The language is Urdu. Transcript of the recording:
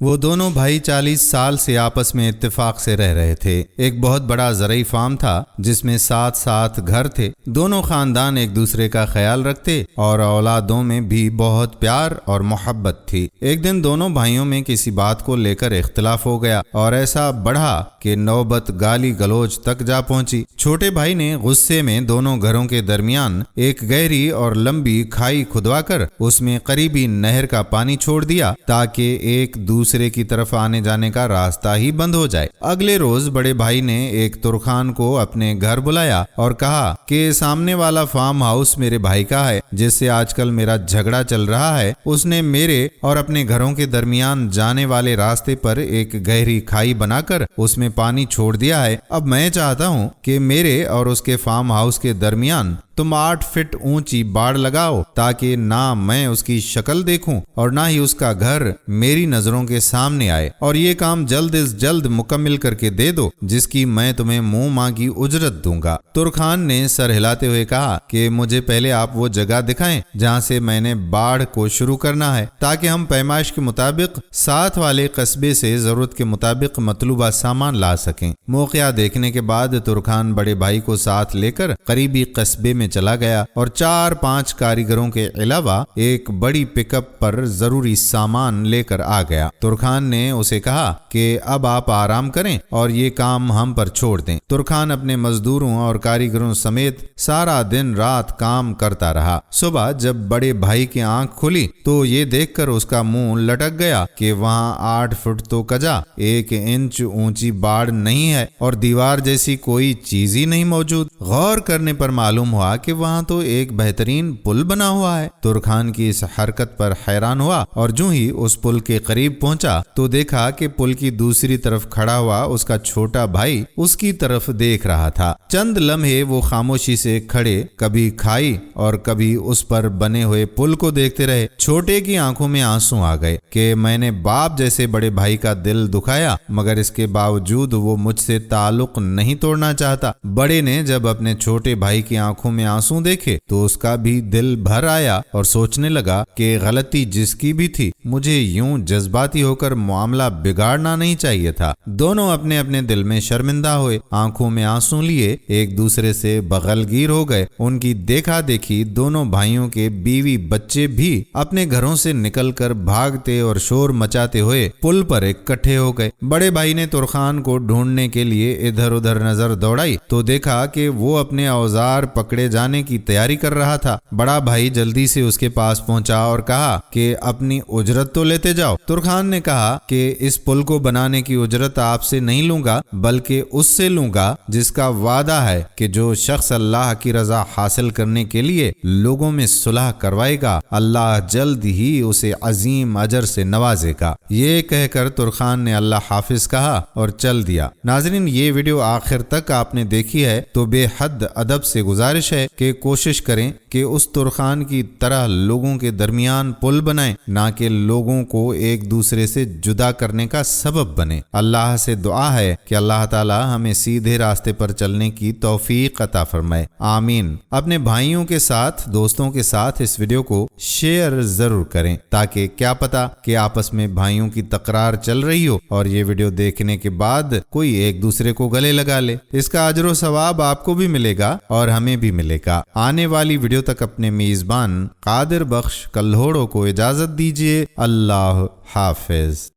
وہ دونوں بھائی 40 سال سے آپس میں اتفاق سے رہ رہے تھے۔ ایک بہت بڑا زرعی فارم تھا جس میں 7 گھر تھے۔ دونوں خاندان ایک دوسرے کا خیال رکھتے اور اولادوں میں بھی بہت پیار اور محبت تھی۔ ایک دن دونوں بھائیوں میں کسی بات کو لے کر اختلاف ہو گیا اور ایسا بڑھا کہ نوبت گالی گلوچ تک جا پہنچی۔ چھوٹے بھائی نے غصے میں دونوں گھروں کے درمیان ایک گہری اور لمبی کھائی کھدوا کر اس میں قریبی نہر کا پانی چھوڑ دیا تاکہ ایک دوسرے کی طرف آنے جانے کا راستہ ہی بند ہو جائے۔ اگلے روز بڑے بھائی نے ایک ترخان کو اپنے گھر بلایا اور کہا کہ سامنے والا فارم ہاؤس میرے بھائی کا ہے جس سے آج کل میرا جھگڑا چل رہا ہے۔ اس نے میرے اور اپنے گھروں کے درمیان جانے والے راستے پر ایک گہری کھائی بنا کر اس میں پانی چھوڑ دیا ہے۔ اب میں چاہتا ہوں کہ میرے اور اس کے فارم ہاؤس کے درمیان تم 8 فٹ اونچی باڑ لگاؤ تاکہ نہ میں اس کی شکل دیکھوں اور نہ ہی اس کا گھر میری نظروں کے سامنے آئے، اور یہ کام جلد از جلد مکمل کر کے دے دو جس کی میں تمہیں منہ مانگی اجرت دوں گا۔ ترخان نے سر ہلاتے ہوئے کہا کہ مجھے پہلے آپ وہ جگہ دکھائیں جہاں سے میں نے باڑ کو شروع کرنا ہے تاکہ ہم پیمائش کے مطابق ساتھ والے قصبے سے ضرورت کے مطابق مطلوبہ سامان لا سکیں۔ موقع دیکھنے کے بعد ترخان بڑے بھائی کو ساتھ لے کر قریبی قصبے میں چلا گیا اور 4-5 کاریگروں کے علاوہ ایک بڑی پک اپ پر ضروری سامان لے کر آ گیا۔ ترخان نے اسے کہا کہ اب آپ آرام کریں اور یہ کام ہم پر چھوڑ دیں۔ ترخان اپنے مزدوروں اور کاریگروں سمیت سارا دن رات کام کرتا رہا۔ صبح جب بڑے بھائی کی آنکھ کھلی تو یہ دیکھ کر اس کا منہ لٹک گیا کہ وہاں 8 فٹ تو کجا 1 انچ اونچی باڑ نہیں ہے اور دیوار جیسی کوئی چیز ہی نہیں موجود۔ غور کرنے پر معلوم ہوا کہ وہاں تو ایک بہترین پل بنا ہوا ہے۔ ترخان کی اس حرکت پر حیران ہوا اور جو ہی اس پل کے قریب پہنچا تو دیکھا کہ پل کی دوسری طرف کھڑا ہوا اس کا چھوٹا بھائی اس کی طرف دیکھ رہا تھا۔ چند لمحے وہ خاموشی سے کھڑے کبھی کھائی اور کبھی اس پر بنے ہوئے پل کو دیکھتے رہے۔ چھوٹے کی آنکھوں میں آنسو آ گئے کہ میں نے باپ جیسے بڑے بھائی کا دل دکھایا مگر اس کے باوجود وہ مجھ سے تعلق نہیں توڑنا چاہتا۔ بڑے نے جب اپنے چھوٹے بھائی کی آنکھوں میں آنسو دیکھے تو اس کا بھی دل بھر آیا اور سوچنے لگا کہ غلطی جس کی بھی تھی مجھے یوں جذباتی ہو کر معاملہ بگاڑنا نہیں چاہیے تھا۔ دونوں اپنے اپنے دل میں شرمندہ ہوئے، آنکھوں میں آنسو لیے ایک دوسرے سے بغلگیر ہو گئے۔ ان کی دیکھا دیکھی دونوں بھائیوں کے بیوی بچے بھی اپنے گھروں سے نکل کر بھاگتے اور شور مچاتے ہوئے پل پر اکٹھے ہو گئے۔ بڑے بھائی نے ترخان کو ڈھونڈنے کے لیے ادھر ادھر نظر دوڑائی تو دیکھا کہ وہ اپنے اوزار پکڑے جانے کی تیاری کر رہا تھا۔ بڑا بھائی جلدی سے اس کے پاس پہنچا اور کہا کہ اپنی اجرت تو لیتے جاؤ۔ ترخان نے کہا کہ اس پل کو بنانے کی اجرت آپ سے نہیں لوں گا بلکہ اس سے لوں گا جس کا وعدہ ہے کہ جو شخص اللہ کی رضا حاصل کرنے کے لیے لوگوں میں صلح کروائے گا اللہ جلد ہی اسے عظیم اجر سے نوازے گا۔ یہ کہہ کر ترخان نے اللہ حافظ کہا اور چل دیا۔ ناظرین، یہ ویڈیو آخر تک آپ نے دیکھی ہے تو بے حد ادب سے گزارش ہے کہ کوشش کریں کہ اس ترخان کی طرح لوگوں کے درمیان پل بنائیں، نہ کہ لوگوں کو ایک دوسرے سے جدا کرنے کا سبب بنے۔ اللہ سے دعا ہے کہ اللہ تعالی ہمیں سیدھے راستے پر چلنے کی توفیق عطا فرمائے، آمین۔ اپنے بھائیوں کے ساتھ، دوستوں کے ساتھ اس ویڈیو کو شیئر ضرور کریں تاکہ کیا پتا کہ آپس میں بھائیوں کی تکرار چل رہی ہو اور یہ ویڈیو دیکھنے کے بعد کوئی ایک دوسرے کو گلے لگا لے۔ اس کا اجر و ثواب آپ کو بھی ملے گا اور ہمیں بھی ملے گا۔ آنے والی ویڈیو تک اپنے میزبان قادر بخش کلہوڑوں کو اجازت دیجیے۔ اللہ حافظ۔